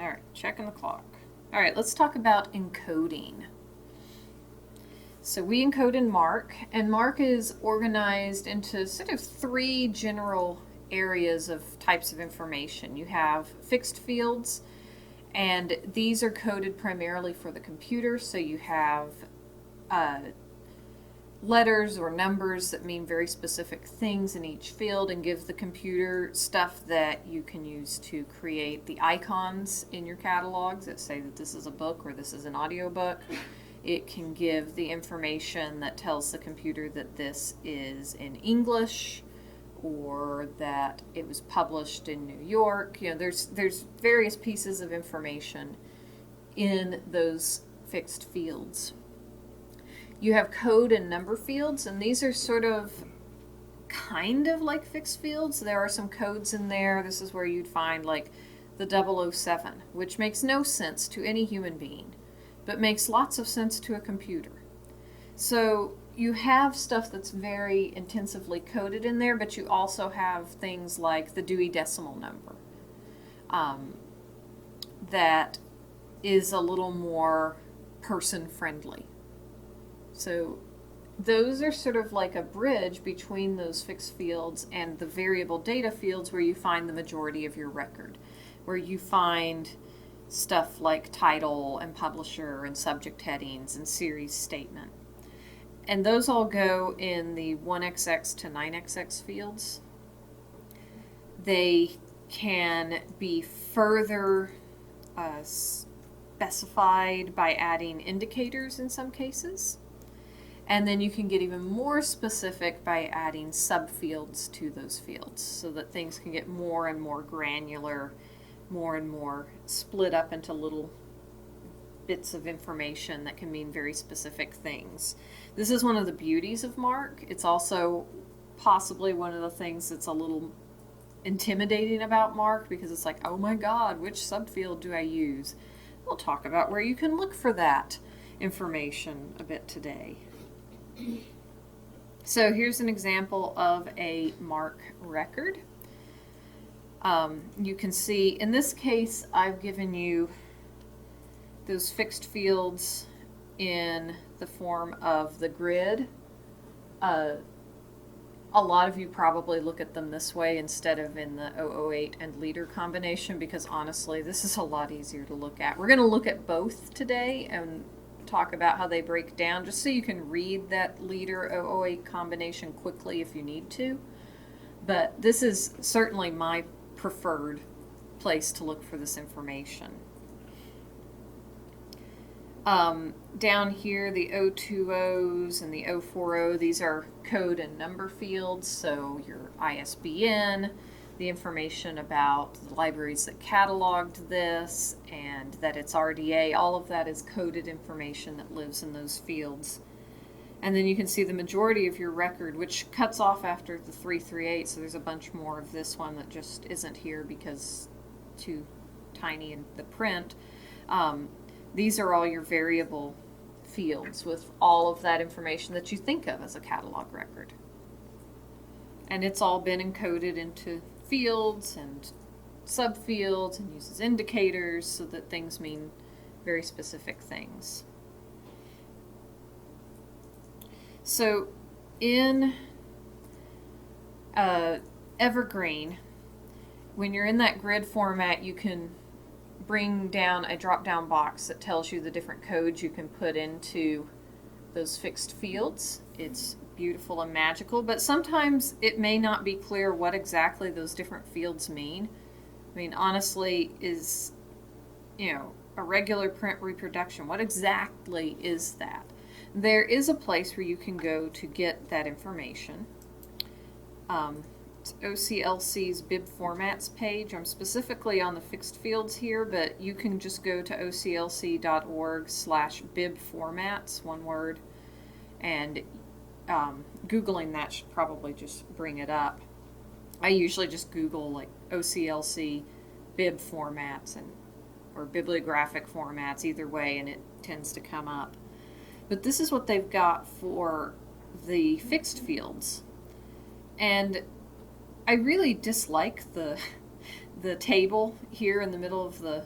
All right, checking the clock. All right, let's talk about encoding. So we encode in MARC, and MARC is organized into sort of three general areas of types of information. You have fixed fields, and these are coded primarily for the computer, so you have letters or numbers that mean very specific things in each field and give the computer stuff that you can use to create the icons in your catalogs that say that this is a book or this is an audiobook. It can give the information that tells the computer that this is in English or that it was published in New York. You know, there's various pieces of information in those fixed fields. You have code and number fields, and these are sort of kind of like fixed fields. There are some codes in there. This is where you'd find like the 007, which makes no sense to any human being, but makes lots of sense to a computer. So you have stuff that's very intensively coded in there, but you also have things like the Dewey Decimal Number that is a little more person-friendly. So those are sort of like a bridge between those fixed fields and the variable data fields where you find the majority of your record, where you find stuff like title and publisher and subject headings and series statement. And those all go in the 1xx to 9xx fields. They can be further specified by adding indicators in some cases. And then you can get even more specific by adding subfields to those fields so that things can get more and more granular, more and more split up into little bits of information that can mean very specific things. This is one of the beauties of MARC. It's also possibly one of the things that's a little intimidating about MARC because it's like, oh my God, which subfield do I use? We'll talk about where you can look for that information a bit today. So here's an example of a MARC record. You can see, in this case, I've given you those fixed fields in the form of the grid. A lot of you probably look at them this way instead of in the 008 and leader combination because honestly, this is a lot easier to look at. We're going to look at both today and talk about how they break down just so you can read that leader 008 combination quickly if you need to. But this is certainly my preferred place to look for this information. Down here, the 020s and the 040, these are code and number fields, so your ISBN, the information about the libraries that cataloged this, and that it's RDA, all of that is coded information that lives in those fields. And then you can see the majority of your record, which cuts off after the 338, so there's a bunch more of this one that just isn't here because too tiny in the print. These are all your variable fields with all of that information that you think of as a catalog record. And it's all been encoded into fields and subfields and uses indicators so that things mean very specific things. So in Evergreen, when you're in that grid format, you can bring down a drop-down box that tells you the different codes you can put into those fixed fields. It's beautiful and magical, but sometimes it may not be clear what exactly those different fields mean. I mean, honestly, is, you know, a regular print reproduction, what exactly is that? There is a place where you can go to get that information. It's OCLC's Bib Formats page. I'm specifically on the fixed fields here, but you can just go to oclc.org/bibformats, one word, and Googling that should probably just bring it up. I usually just Google like OCLC bib formats or bibliographic formats, either way, and it tends to come up. But this is what they've got for the fixed fields. And I really dislike the table here in the middle of the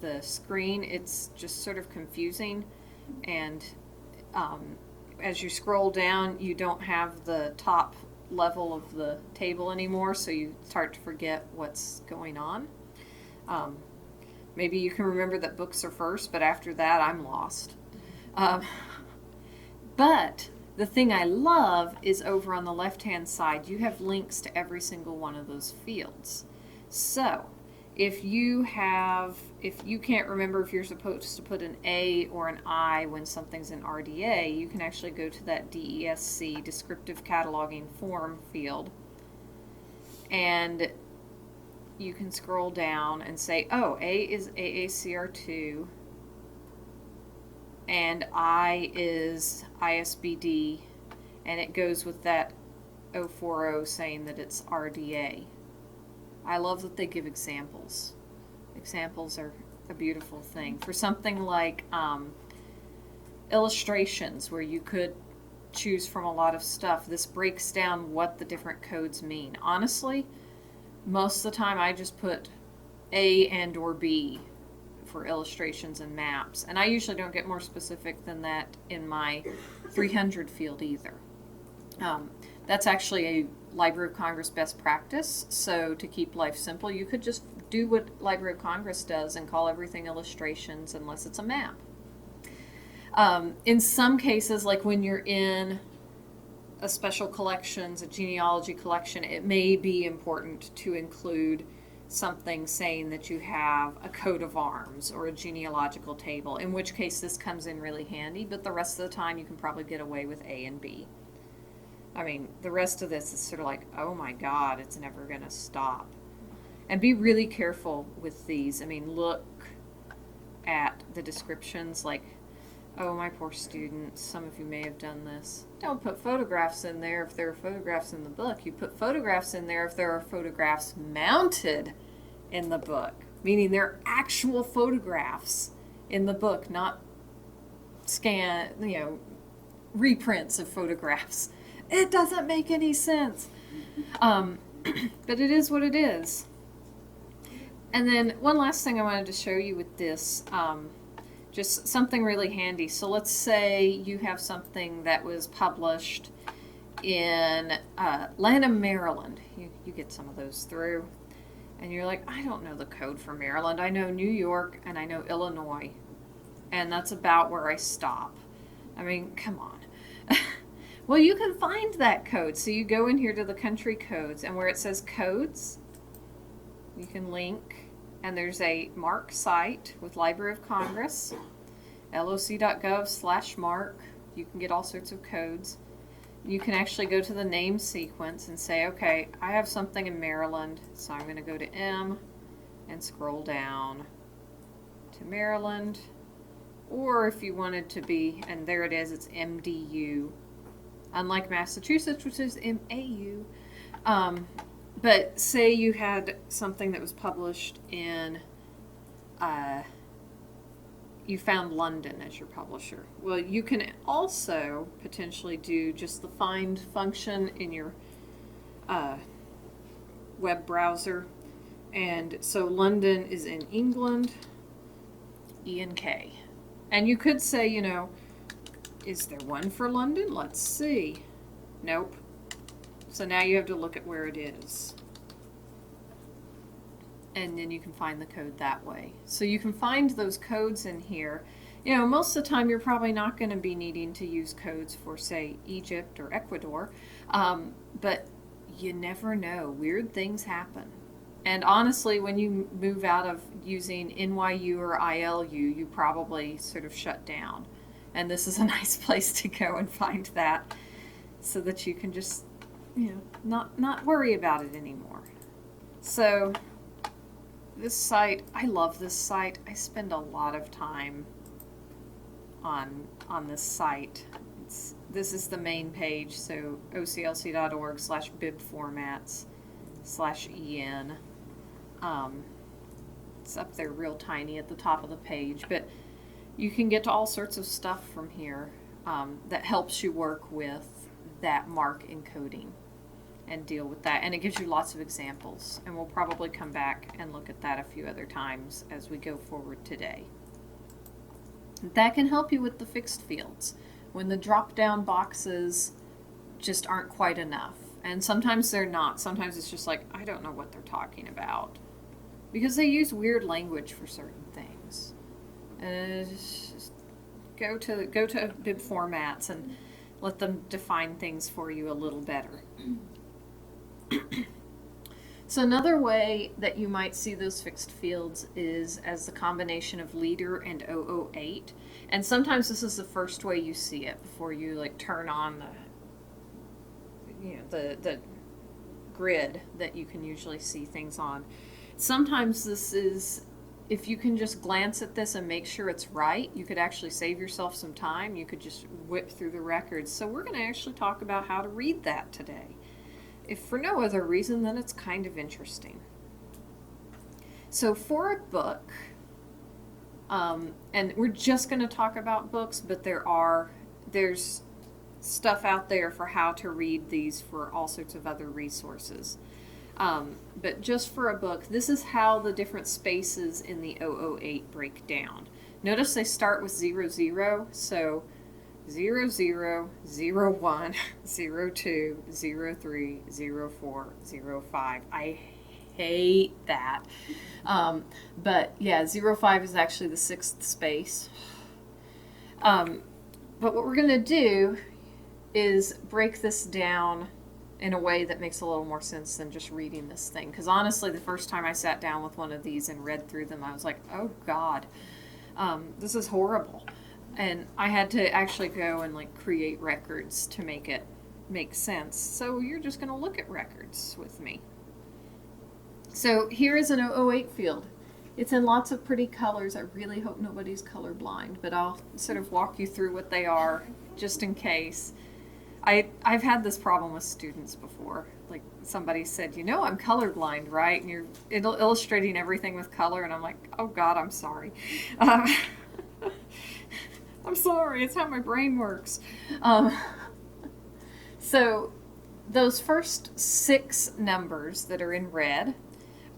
the screen, it's just sort of confusing, and as you scroll down, you don't have the top level of the table anymore, so you start to forget what's going on. Maybe you can remember that books are first, but after that, I'm lost. But the thing I love is over on the left-hand side, you have links to every single one of those fields. So if you can't remember if you're supposed to put an A or an I when something's in RDA, you can actually go to that DESC, Descriptive Cataloging Form field, and you can scroll down and say, oh, A is AACR2, and I is ISBD, and it goes with that 040 saying that it's RDA. I love that they give examples. Examples are a beautiful thing. For something like illustrations, where you could choose from a lot of stuff, this breaks down what the different codes mean. Honestly, most of the time I just put A and or B for illustrations and maps, and I usually don't get more specific than that in my 300 field either. That's actually a Library of Congress best practice, so to keep life simple, you could just do what Library of Congress does and call everything illustrations unless it's a map. In some cases, like when you're in a special collections, a genealogy collection, it may be important to include something saying that you have a coat of arms or a genealogical table, in which case this comes in really handy, but the rest of the time you can probably get away with A and B. I mean, the rest of this is sort of like, oh my God, it's never going to stop. And be really careful with these. I mean, look at the descriptions, like, oh, my poor students, some of you may have done this. Don't put photographs in there if there are photographs in the book. You put photographs in there if there are photographs mounted in the book, meaning there are actual photographs in the book, not reprints of photographs. It doesn't make any sense. But it is what it is. And then one last thing I wanted to show you with this, just something really handy. So let's say you have something that was published in Lanham, Maryland. You get some of those through. And you're like, I don't know the code for Maryland. I know New York and I know Illinois. And that's about where I stop. I mean, come on. Well, you can find that code. So you go in here to the country codes, and where it says codes, you can link, and there's a MARC site with Library of Congress, loc.gov/MARC. You can get all sorts of codes. You can actually go to the name sequence and say, okay, I have something in Maryland, so I'm going to go to M and scroll down to Maryland. Or if you wanted to be, and there it is, it's MDU. Unlike Massachusetts, which is MAU. But say you had something that was published in, you found London as your publisher. Well, you can also potentially do just the find function in your web browser. And so London is in England, E&K. And you could say, is there one for London? Let's see. Nope. So now you have to look at where it is. And then you can find the code that way. So you can find those codes in here. Most of the time you're probably not going to be needing to use codes for, say, Egypt or Ecuador. But you never know. Weird things happen. And honestly, when you move out of using NYU or ILU, you probably sort of shut down. And this is a nice place to go and find that so that you can just, not worry about it anymore. So this site, I love this site. I spend a lot of time on this site. This is the main page, so oclc.org/bibformats/en. It's up there real tiny at the top of the page, but you can get to all sorts of stuff from here that helps you work with that MARC encoding. and deal with that. And it gives you lots of examples. And we'll probably come back and look at that a few other times as we go forward today. That can help you with the fixed fields when the drop-down boxes just aren't quite enough. And sometimes they're not. Sometimes it's just like, I don't know what they're talking about. Because they use weird language for certain things. Just go to bib formats and let them define things for you a little better. So another way that you might see those fixed fields is as the combination of leader and 008. And sometimes this is the first way you see it before you like turn on the grid that you can usually see things on. Sometimes this is, if you can just glance at this and make sure it's right, you could actually save yourself some time. You could just whip through the records. So we're going to actually talk about how to read that today. If for no other reason than it's kind of interesting. So for a book, and we're just going to talk about books, but there's stuff out there for how to read these for all sorts of other resources. But just for a book, this is how the different spaces in the 008 break down. Notice they start with 00, so 00, 01, 02, 03, 04, 05. I hate that. But yeah, 05 is actually the 6th space. But what we're going to do is break this down in a way that makes a little more sense than just reading this thing. Because honestly, the first time I sat down with one of these and read through them, I was like, oh God, this is horrible. And I had to actually go and like create records to make it make sense. So you're just going to look at records with me. So here is an 008 field. It's in lots of pretty colors. I really hope nobody's colorblind, but I'll sort of walk you through what they are just in case. I've had this problem with students before. Like somebody said, you know, I'm colorblind, right? And you're illustrating everything with color, and I'm like, oh God, I'm sorry. I'm sorry, it's how my brain works. So those first 6 numbers that are in red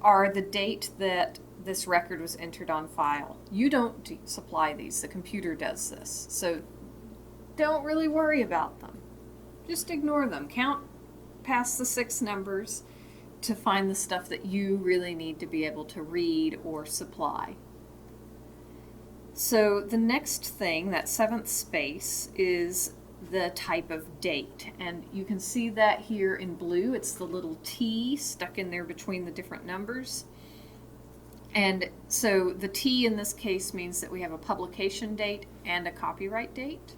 are the date that this record was entered on file. You don't supply these, the computer does this. So don't really worry about them. Just ignore them. Count past the 6 numbers to find the stuff that you really need to be able to read or supply. So the next thing, that 7th space, is the type of date. And you can see that here in blue. It's the little T stuck in there between the different numbers. And so the T in this case means that we have a publication date and a copyright date.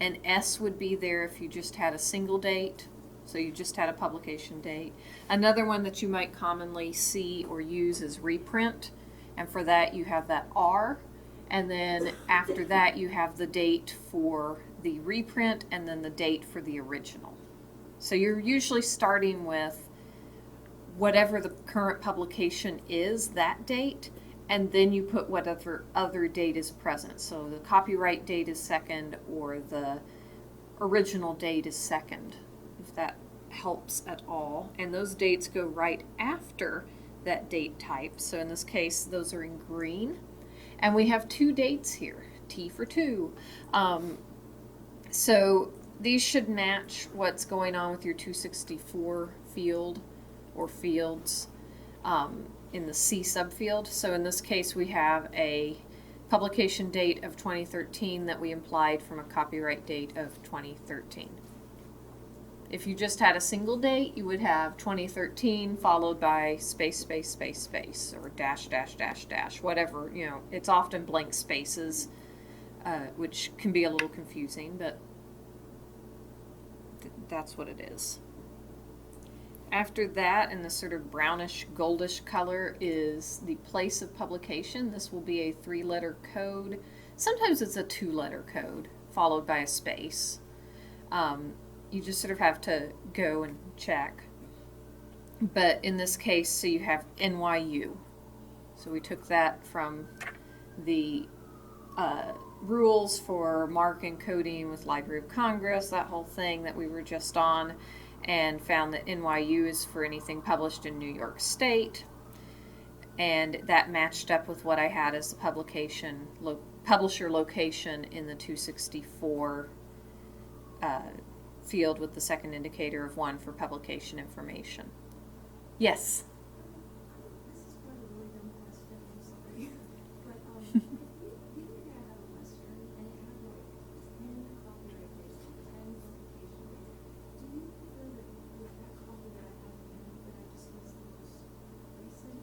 And S would be there if you just had a single date, so you just had a publication date. Another one that you might commonly see or use is reprint, and for that you have that R, and then after that you have the date for the reprint and then the date for the original. So you're usually starting with whatever the current publication is, that date, and then you put whatever other date is present. So the copyright date is second, or the original date is second, if that helps at all. And those dates go right after that date type. So in this case, those are in green. And we have 2 dates here, T for 2. So these should match what's going on with your 264 field or fields. In the C subfield. So in this case we have a publication date of 2013 that we implied from a copyright date of 2013. If you just had a single date, you would have 2013 followed by space, space, space, space, or dash, dash, dash, dash, whatever. You know, it's often blank spaces, which can be a little confusing, but that's what it is. After that, in the sort of brownish, goldish color, is the place of publication. This will be a 3-letter code. Sometimes it's a 2-letter code, followed by a space. You just sort of have to go and check. But in this case, so you have NYU. So we took that from the rules for MARC encoding with Library of Congress, that whole thing that we were just on. and found that NYU is for anything published in New York State. And that matched up with what I had as the publisher location in the 264 field with the second indicator of 1 for publication information. Yes? This is probably a really dumb question, I'm sorry. But if you think I have a Western and it had like 10 copyright dates, 10 publication dates, do you feel that with that copy that I have in hand, that I just use the most recent?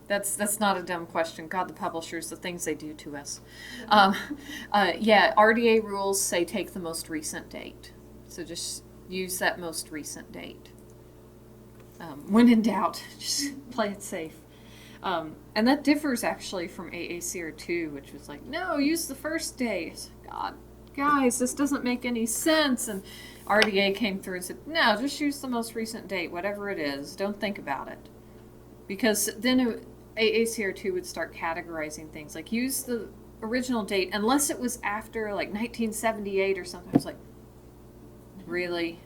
That's not a dumb question. God, the publishers, the things they do to us. Yeah, RDA rules say take the most recent date. So just use that most recent date. When in doubt, just play it safe. And that differs actually from AACR2, which was like, no, use the first date. God, guys, this doesn't make any sense. And RDA came through and said, no, just use the most recent date, whatever it is. Don't think about it. Because then AACR2 would start categorizing things, like use the original date, unless it was after like 1978 or something. I was like, really?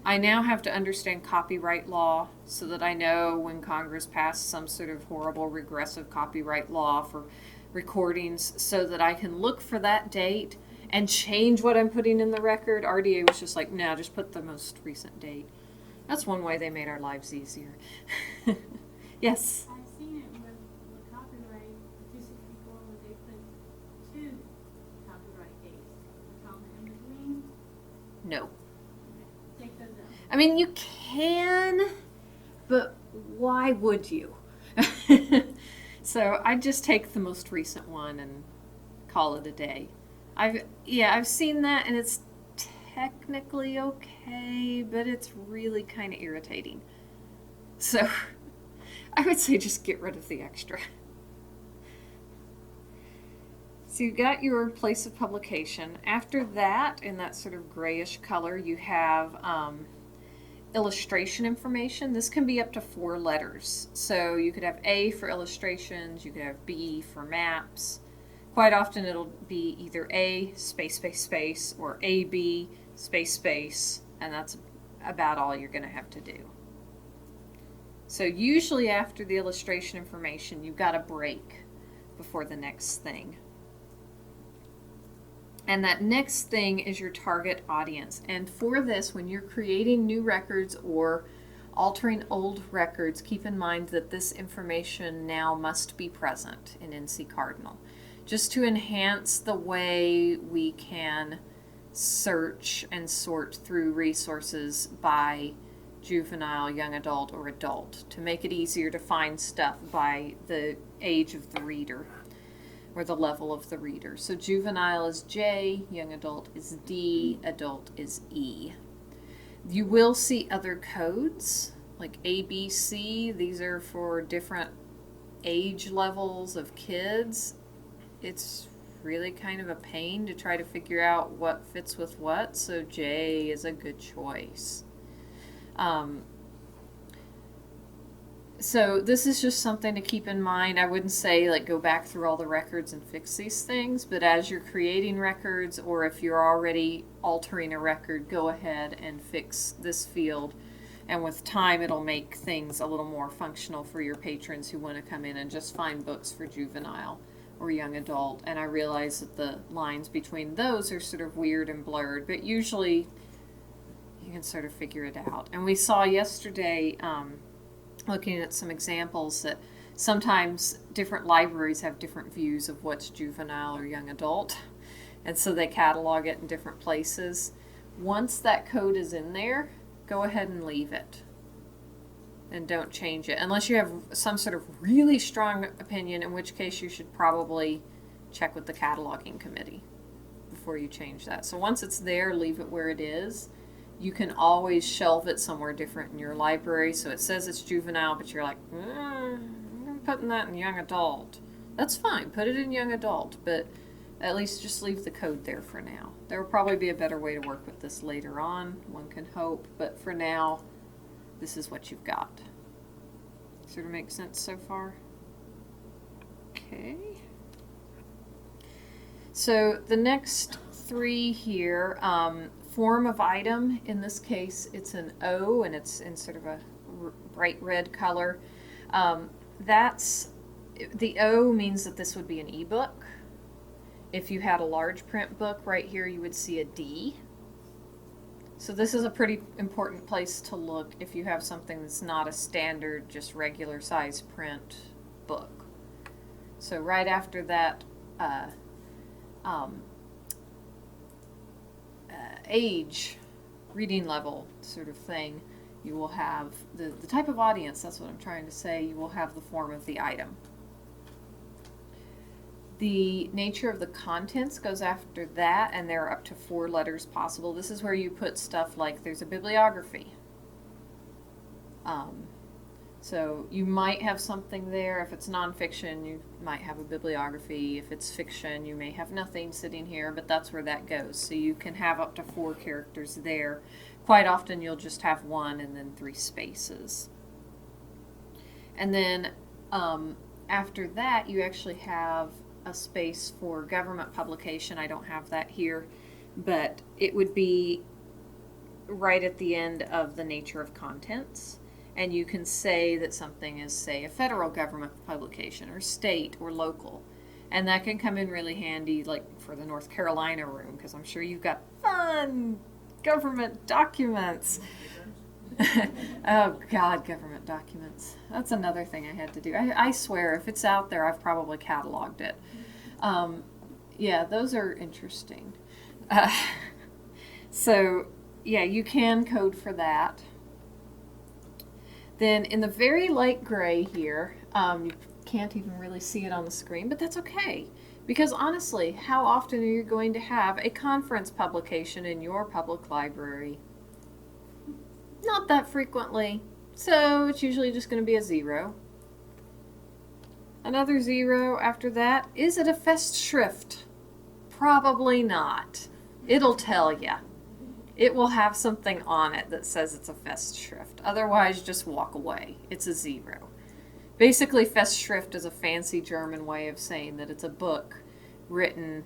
I now have to understand copyright law so that I know when Congress passed some sort of horrible regressive copyright law for recordings so that I can look for that date and change what I'm putting in the record. RDA was just like, no, just put the most recent date. That's one way they made our lives easier. Yes? I've seen it with copyright, 264, where they put 2 copyright dates, the comma in between. No. Okay, take those out. I mean, you can, but why would you? So I just take the most recent one and call it a day. I've seen that, and it's technically okay, but it's really kind of irritating. So I would say just get rid of the extra. So you've got your place of publication. After that, in that sort of grayish color, you have illustration information. This can be up to 4 letters. So you could have A for illustrations, you could have B for maps. Quite often it'll be either A space space space or AB space space, and that's about all you're going to have to do. So usually after the illustration information, you've got a break before the next thing. And that next thing is your target audience. And for this, when you're creating new records or altering old records, keep in mind that this information now must be present in NC Cardinal, just to enhance the way we can search and sort through resources by juvenile, young adult, or adult, to make it easier to find stuff by the age of the reader or the level of the reader. So juvenile is J, young adult is D, adult is E. You will see other codes like A, B, C. These are for different age levels of kids. It's really kind of a pain to try to figure out what fits with what, so J is a good choice. So this is just something to keep in mind. I wouldn't say like go back through all the records and fix these things, but as you're creating records, or if you're already altering a record, go ahead and fix this field. And with time, it'll make things a little more functional for your patrons who want to come in and just find books for juvenile or young adult. And I realize that the lines between those are sort of weird and blurred, but usually you can sort of figure it out. And we saw yesterday, looking at some examples, that sometimes different libraries have different views of what's juvenile or young adult, and so they catalog it in different places. Once that code is in there, go ahead and leave it and don't change it unless you have some sort of really strong opinion, in which case you should probably check with the cataloging committee before you change that. So once it's there, leave it where it is. You can always shelve it somewhere different in your library. So it says it's juvenile, but you're like, I'm putting that in young adult. That's fine. Put it in young adult, but at least just leave the code there for now. There will probably be a better way to work with this later on, one can hope, but for now, this is what you've got. Sort of makes sense so far? Okay. So the next 3 here, form of item, in this case, it's an O, and it's in sort of a bright red color. The O means that this would be an ebook. If you had a large print book right here, you would see a D. So this is a pretty important place to look if you have something that's not a standard, just regular size print book. So right after that age, reading level sort of thing, you will have the type of audience, that's what I'm trying to say, you will have the form of the item. The nature of the contents goes after that, and there are up to 4 letters possible. This is where you put stuff like there's a bibliography. So you might have something there. If it's nonfiction, you might have a bibliography. If it's fiction, you may have nothing sitting here, but that's where that goes. So you can have up to 4 characters there. Quite often you'll just have 1 and then 3 spaces. And then after that, you actually have a space for government publication. I don't have that here, but it would be right at the end of the nature of contents. And you can say that something is, say, a federal government publication or state or local. And that can come in really handy, like for the North Carolina room, because I'm sure you've got fun government documents. Oh, God, government documents. That's another thing I had to do. I swear, if it's out there, I've probably cataloged it. Yeah, those are interesting. So, yeah, you can code for that. Then in the very light gray here, you can't even really see it on the screen, but that's okay. Because honestly, how often are you going to have a conference publication in your public library? Not that frequently. So it's usually just going to be a 0. Another 0 after that. Is it a Festschrift? Probably not. It'll tell you. It will have something on it that says it's a Festschrift. Otherwise, just walk away. It's a 0. Basically, Festschrift is a fancy German way of saying that it's a book written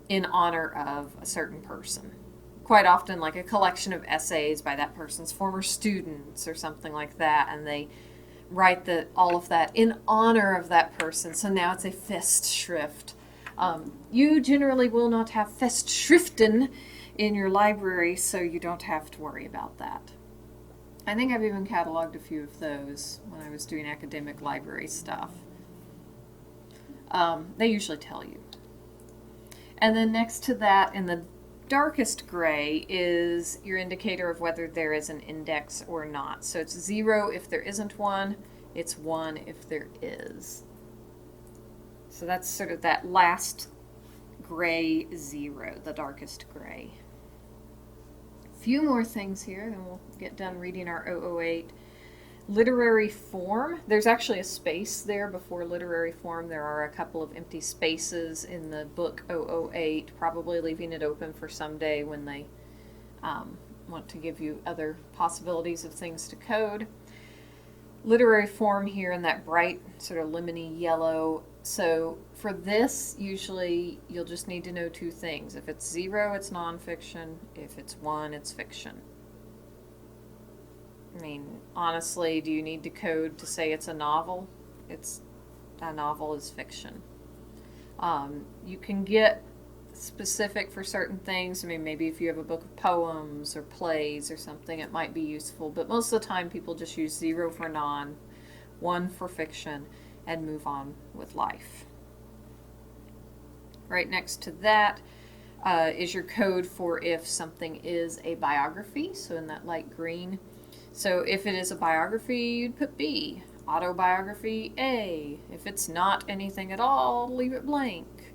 in honor of a certain person. Quite often, like a collection of essays by that person's former students or something like that, and they write all of that in honor of that person. So now it's a Festschrift. You generally will not have Festschriften in your library, so you don't have to worry about that. I think I've even cataloged a few of those when I was doing academic library stuff. They usually tell you. And then next to that, in the darkest gray, is your indicator of whether there is an index or not. So it's 0 if there isn't one, it's 1 if there is. So that's sort of that last gray 0, the darkest gray. Few more things here, then we'll get done reading our 008. Literary form. There's actually a space there before literary form. There are a couple of empty spaces in the book 008, probably leaving it open for someday when they want to give you other possibilities of things to code. Literary form here in that bright sort of lemony yellow. So for this, usually you'll just need to know 2 things. If it's 0, it's nonfiction. If it's 1, it's fiction. I mean, honestly, do you need to code to say it's a novel? A novel is fiction. You can get specific for certain things. I mean, maybe if you have a book of poems or plays or something, it might be useful. But most of the time, people just use 0 for non, 1 for fiction, and move on with life. Right next to that is your code for if something is a biography, so in that light green. So if it is a biography, you'd put B. Autobiography, A. If it's not anything at all, leave it blank.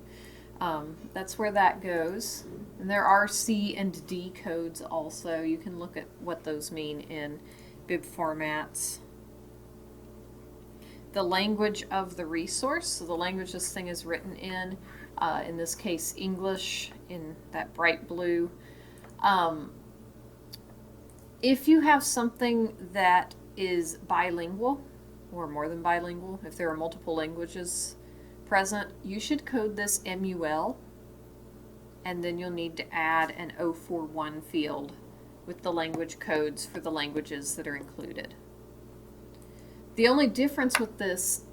That's where that goes. And there are C and D codes also. You can look at what those mean in bib formats. The language of the resource, so the language this thing is written in this case English in that bright blue. If you have something that is bilingual, or more than bilingual, if there are multiple languages present, you should code this MUL. and then you'll need to add an 041 field with the language codes for the languages that are included. The only difference with this,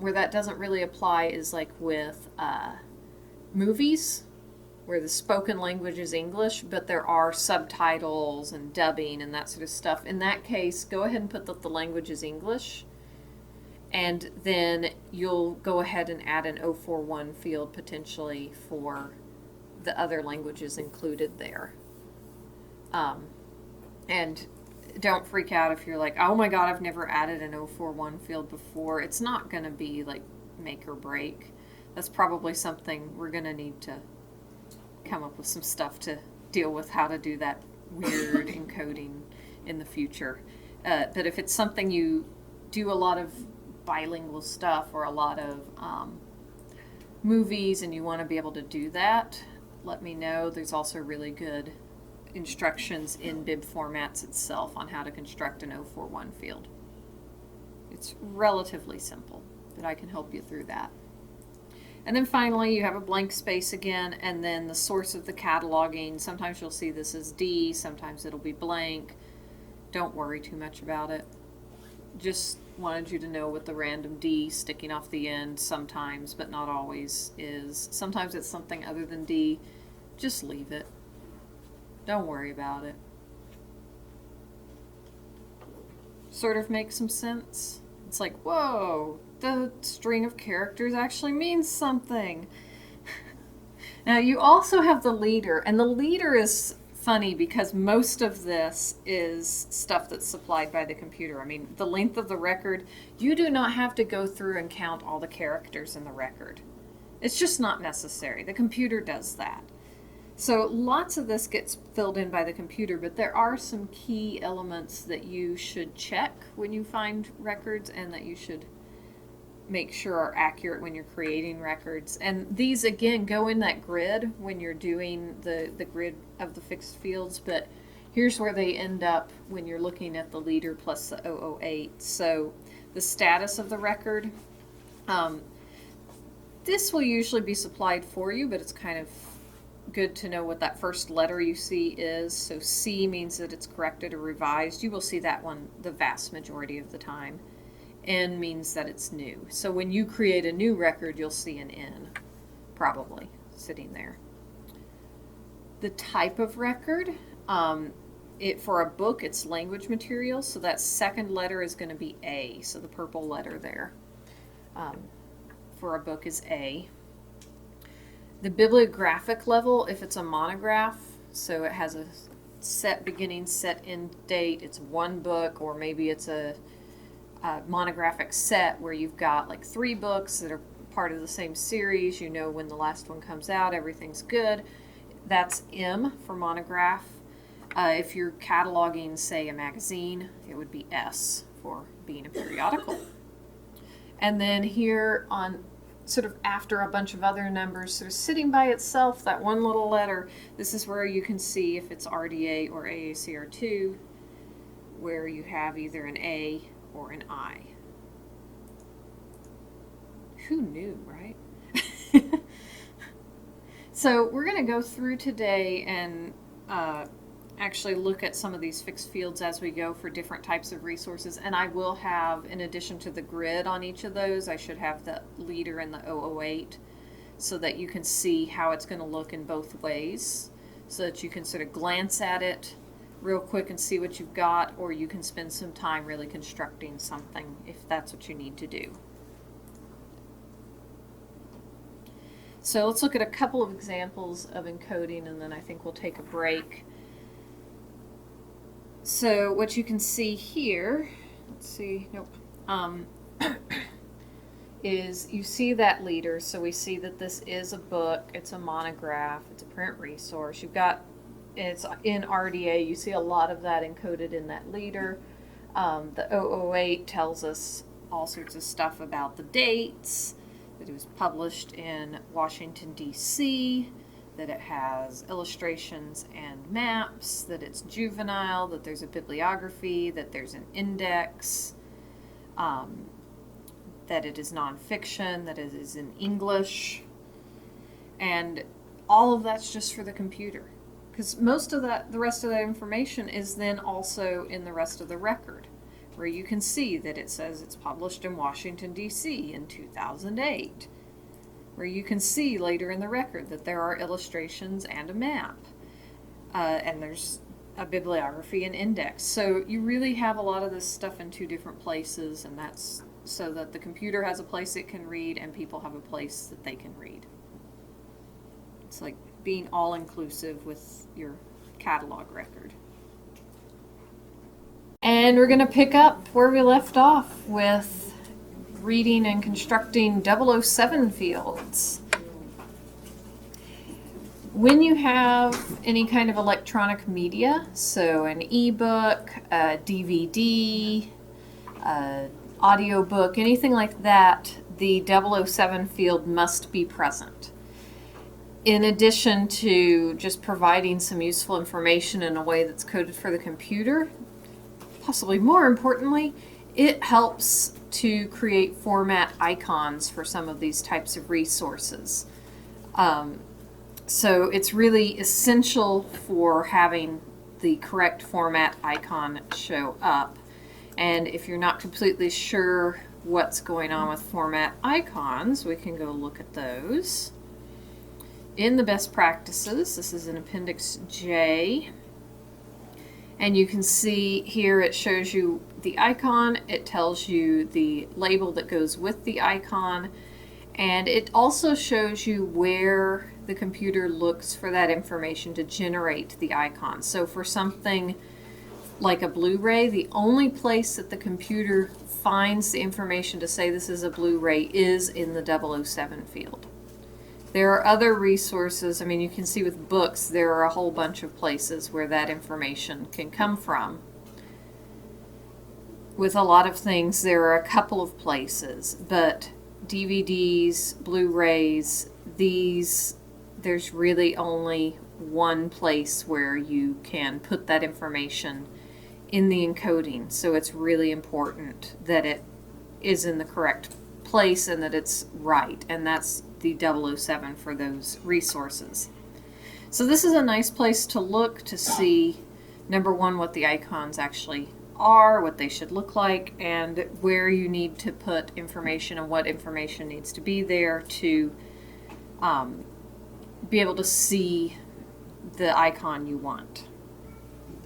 where that doesn't really apply, is like with movies, where the spoken language is English, but there are subtitles and dubbing and that sort of stuff. In that case, go ahead and put that the language is English, and then you'll go ahead and add an 041 field potentially for the other languages included there. And don't freak out if you're like, oh my god, I've never added an 041 field before. It's not going to be like make or break. That's probably something we're going to need to come up with some stuff to deal with how to do that weird encoding in the future. But if it's something you do a lot of bilingual stuff or a lot of movies and you want to be able to do that, let me know. There's also really good instructions in Bib Formats itself on how to construct an 041 field. It's relatively simple, but I can help you through that. And then finally, you have a blank space again, and then the source of the cataloging. Sometimes you'll see this as D, sometimes it'll be blank. Don't worry too much about it. Just wanted you to know what the random D sticking off the end sometimes, but not always, is. Sometimes it's something other than D. Just leave it. Don't worry about it. Sort of makes some sense. It's like, whoa, the string of characters actually means something. Now you also have the leader, and the leader is funny because most of this is stuff that's supplied by the computer. I mean, the length of the record, you do not have to go through and count all the characters in the record. It's just not necessary. The computer does that. So lots of this gets filled in by the computer, but there are some key elements that you should check when you find records and that you should make sure are accurate when you're creating records. And these, again, go in that grid when you're doing the grid of the fixed fields, but here's where they end up when you're looking at the leader plus the 008. So the status of the record, this will usually be supplied for you, but it's kind of good to know what that first letter you see is. So C means that it's corrected or revised. You will see that one the vast majority of the time. N means that it's new. So when you create a new record, you'll see an N probably sitting there. The type of record, for a book, it's language material, so that second letter is going to be A, so the purple letter there for a book is A. The bibliographic level, if it's a monograph, so it has a set beginning, set end date, it's one book, or maybe it's a monographic set where you've got like 3 books that are part of the same series, you know when the last one comes out, everything's good. That's M for monograph. If you're cataloging, say, a magazine, it would be S for being a periodical. And then here on sort of after a bunch of other numbers, sort of sitting by itself, that one little letter, this is where you can see if it's RDA or AACR2, where you have either an A or an I. Who knew, right? So we're going to go through today and actually look at some of these fixed fields as we go for different types of resources. And I will have, in addition to the grid on each of those, I should have the leader and the 008 so that you can see how it's going to look in both ways, so that you can sort of glance at it real quick and see what you've got, or you can spend some time really constructing something if that's what you need to do. So let's look at a couple of examples of encoding, and then I think we'll take a break. So what you can see here, let's see, nope, is you see that leader. So we see that this is a book, it's a monograph, it's a print resource. You've got, it's in RDA, you see a lot of that encoded in that leader. The 008 tells us all sorts of stuff about the dates, that it was published in Washington, D.C., that it has illustrations and maps, that it's juvenile, that there's a bibliography, that there's an index, that it is nonfiction, that it is in English. And all of that's just for the computer. Because most of that, the rest of that information is then also in the rest of the record, where you can see that it says it's published in Washington, D.C. in 2008, where you can see later in the record that there are illustrations and a map, and there's a bibliography and index. So you really have a lot of this stuff in two different places, and that's so that the computer has a place it can read and people have a place that they can read. It's like being all-inclusive with your catalog record. And we're going to pick up where we left off with reading and constructing 007 fields. When you have any kind of electronic media, so an ebook, a DVD, audiobook, anything like that, the 007 field must be present. In addition to just providing some useful information in a way that's coded for the computer, possibly more importantly, it helps to create format icons for some of these types of resources. So it's really essential for having the correct format icon show up. And if you're not completely sure what's going on with format icons, we can go look at those. In the best practices, this is in Appendix J. And you can see here it shows you the icon, it tells you the label that goes with the icon, and it also shows you where the computer looks for that information to generate the icon. So for something like a Blu-ray, the only place that the computer finds the information to say this is a Blu-ray is in the 007 field. There are other resources. I mean, you can see with books, there are a whole bunch of places where that information can come from. With a lot of things, there are a couple of places, but DVDs, Blu-rays, there's really only one place where you can put that information in the encoding. So it's really important that it is in the correct place and that it's right, and that's the 007 for those resources. So this is a nice place to look to see, number one, what the icons actually are, what they should look like, and where you need to put information and what information needs to be there to be able to see the icon you want.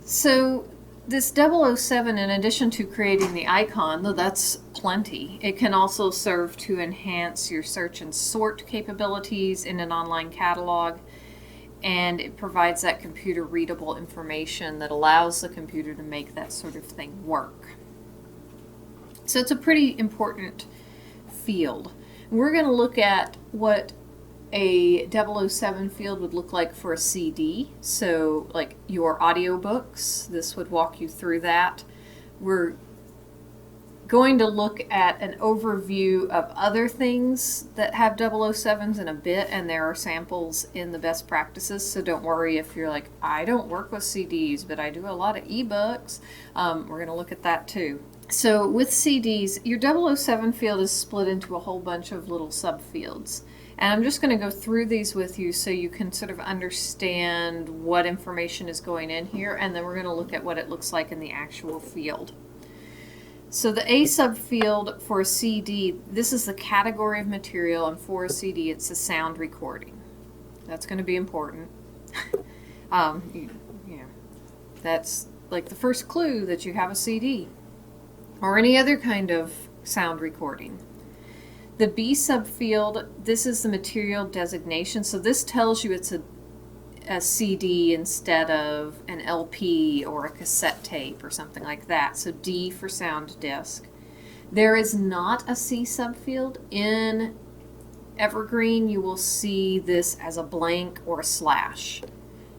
So this 007, in addition to creating the icon, though that's plenty, it can also serve to enhance your search and sort capabilities in an online catalog, and it provides that computer readable information that allows the computer to make that sort of thing work. So it's a pretty important field. We're going to look at what a 007 field would look like for a CD. So like your audiobooks, this would walk you through that. We're going to look at an overview of other things that have 007s in a bit, and there are samples in the best practices, so don't worry if you're like, I don't work with CDs, but I do a lot of ebooks. We're going to look at that too. So with CDs, your 007 field is split into a whole bunch of little subfields. And I'm just going to go through these with you so you can sort of understand what information is going in here, and then we're going to look at what it looks like in the actual field. So the A subfield for a CD, this is the category of material, and for a CD it's a sound recording. That's going to be important. That's like the first clue that you have a CD or any other kind of sound recording. The B subfield, this is the material designation. So this tells you it's a CD instead of an LP or a cassette tape or something like that. So D for sound disc. There is not a C subfield. In Evergreen, you will see this as a blank or a slash.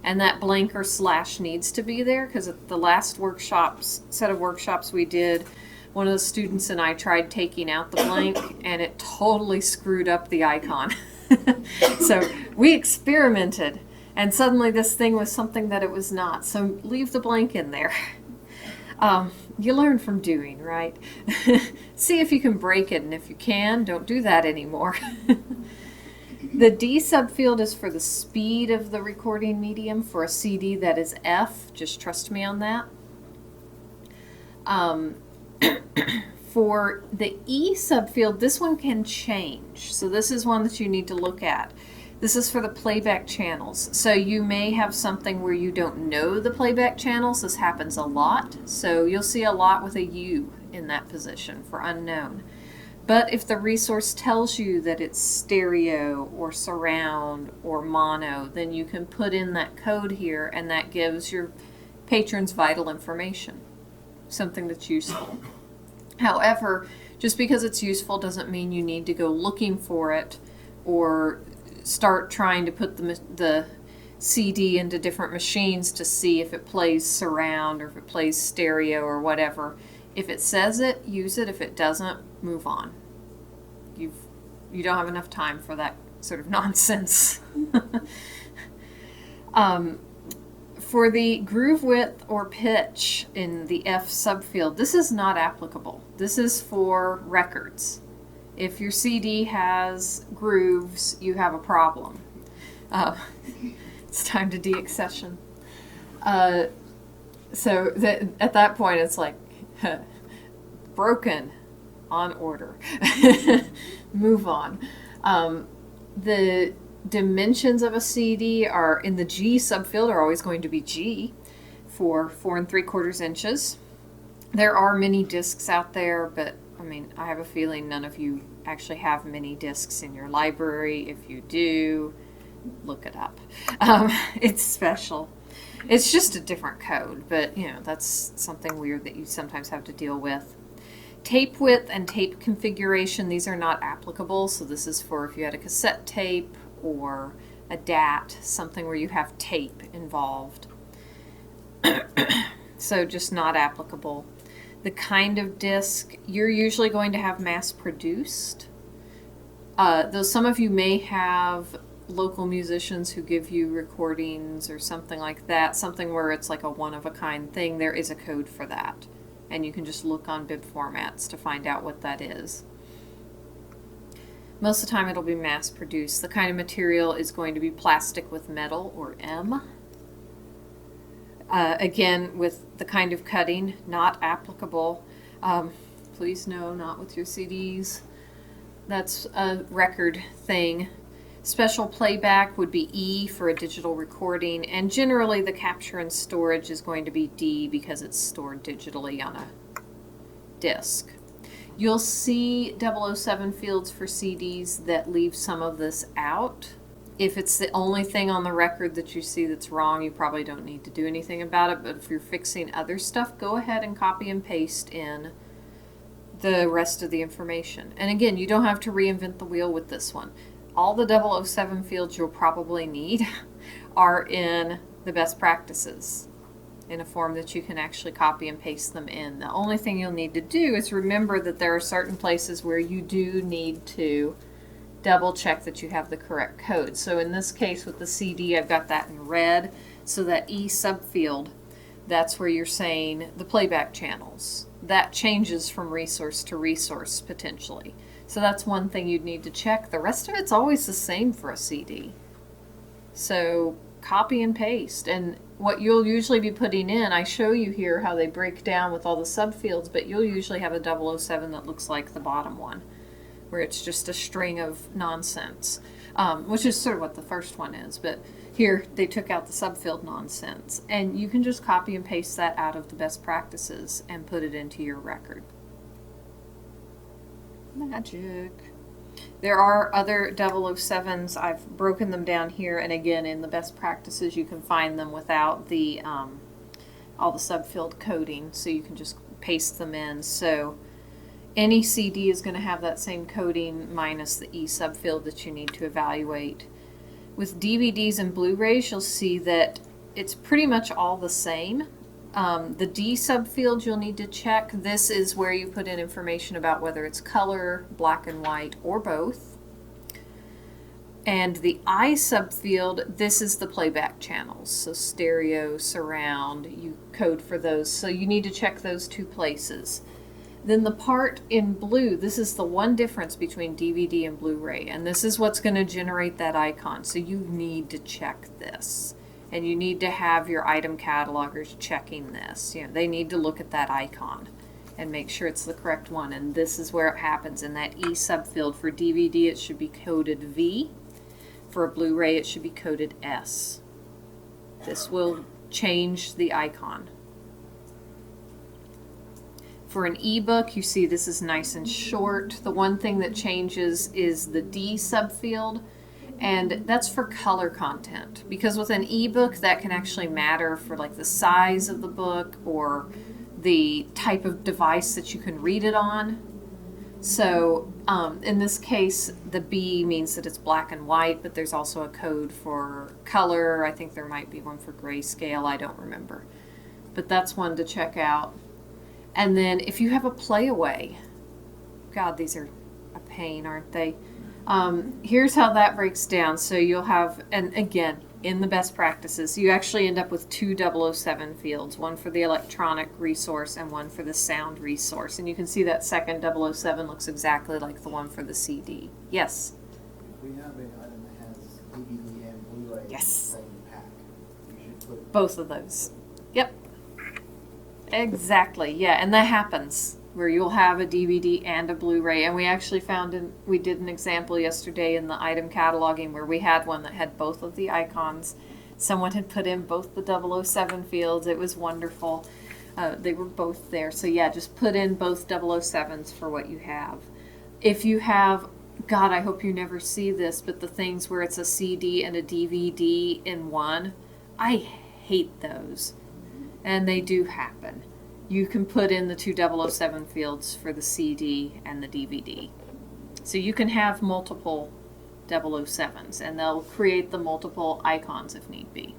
And that blank or slash needs to be there because at the last set of workshops we did, one of the students and I tried taking out the blank and it totally screwed up the icon. So we experimented and suddenly this thing was something that it was not. So leave the blank in there. You learn from doing, right? See if you can break it, and if you can, don't do that anymore. The D subfield is for the speed of the recording medium. For a CD, that is F. Just trust me on that. For the E subfield, this one can change. So this is one that you need to look at. This is for the playback channels. So you may have something where you don't know the playback channels. This happens a lot. So you'll see a lot with a U in that position for unknown. But if the resource tells you that it's stereo or surround or mono, then you can put in that code here, and that gives your patrons vital information, something that's useful. However, just because it's useful doesn't mean you need to go looking for it or start trying to put the CD into different machines to see if it plays surround or if it plays stereo or whatever. If it says it, use it. If it doesn't, move on. You don't have enough time for that sort of nonsense. For the groove width or pitch in the F subfield, this is not applicable. This is for records. If your CD has grooves, you have a problem. It's time to deaccession. So at that point, it's like broken, on order. Move on. The dimensions of a CD are in the G subfield are always going to be G for 4 3/4 inches. There are mini discs out there, but I mean, I have a feeling none of you actually have mini discs in your library. If you do, look it up. It's special. It's just a different code, but you know, that's something weird that you sometimes have to deal with. Tape width and tape configuration, these are not applicable. So this is for if you had a cassette tape or a DAT, something where you have tape involved. So just not applicable. The kind of disc, you're usually going to have mass produced. Though some of you may have local musicians who give you recordings or something like that, something where it's like a one-of-a-kind thing, there is a code for that. And you can just look on bib formats to find out what that is. Most of the time it'll be mass produced. The kind of material is going to be plastic with metal, or M. Again, with the kind of cutting, not applicable. Please no, not with your CDs. That's a record thing. Special playback would be E for a digital recording, and generally the capture and storage is going to be D because it's stored digitally on a disk. You'll see 007 fields for CDs that leave some of this out. If it's the only thing on the record that you see that's wrong, you probably don't need to do anything about it, but if you're fixing other stuff, go ahead and copy and paste in the rest of the information. And again, you don't have to reinvent the wheel with this one. All the 007 fields you'll probably need are in the best practices in a form that you can actually copy and paste them in. The only thing you'll need to do is remember that there are certain places where you do need to double check that you have the correct code. So in this case with the CD, I've got that in red. So that E subfield, that's where you're saying the playback channels. That changes from resource to resource potentially. So that's one thing you'd need to check. The rest of it's always the same for a CD. So copy and paste. And what you'll usually be putting in, I show you here how they break down with all the subfields, but you'll usually have a 007 that looks like the bottom one, where it's just a string of nonsense, which is sort of what the first one is. But here they took out the subfield nonsense. And you can just copy and paste that out of the best practices and put it into your record. Magic. There are other 007s. I've broken them down here, and again, in the best practices, you can find them without the all the subfield coding, so you can just paste them in. So any CD is going to have that same coding minus the E subfield that you need to evaluate. With DVDs and Blu-rays, you'll see that it's pretty much all the same. The D subfield you'll need to check. This is where you put in information about whether it's color, black and white, or both. And the I subfield, this is the playback channels. So stereo, surround, you code for those. So you need to check those two places. Then the part in blue, this is the one difference between DVD and Blu-ray, and this is what's going to generate that icon. So you need to check this, and you need to have your item catalogers checking this. You know, they need to look at that icon and make sure it's the correct one. And this is where it happens in that E subfield. For DVD, it should be coded V. For a Blu-ray, it should be coded S. This will change the icon. For an ebook, you see this is nice and short. The one thing that changes is the D subfield, and that's for color content. Because with an ebook, that can actually matter for like the size of the book or the type of device that you can read it on. So in this case, the B means that it's black and white, but there's also a code for color. I think there might be one for grayscale. I don't remember. But that's one to check out. And then if you have a playaway, God, these are a pain, aren't they? Here's how that breaks down. So you'll have, and again, in the best practices, you actually end up with two 007 fields, one for the electronic resource and one for the sound resource. And you can see that second 007 looks exactly like the one for the CD. Yes? If we have an item that has DVD and Blu-ray in the Yes. same pack, we should put Both of those. Yep. Exactly, yeah, and that happens where you'll have a DVD and a Blu-ray, and we actually we did an example yesterday in the item cataloging where we had one that had both of the icons. Someone had put in both the 007 fields. It was wonderful. They were both there. So yeah, just put in both 007s for what you have. If you have, God, I hope you never see this, but the things where it's a CD and a DVD in one, I hate those. And they do happen. You can put in the two 007 fields for the CD and the DVD. So you can have multiple 007s, and they'll create the multiple icons if need be.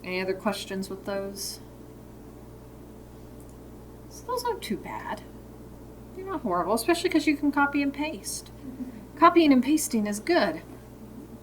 Any other questions with those? So those aren't too bad. They're not horrible, especially because you can copy and paste. Copying and pasting is good.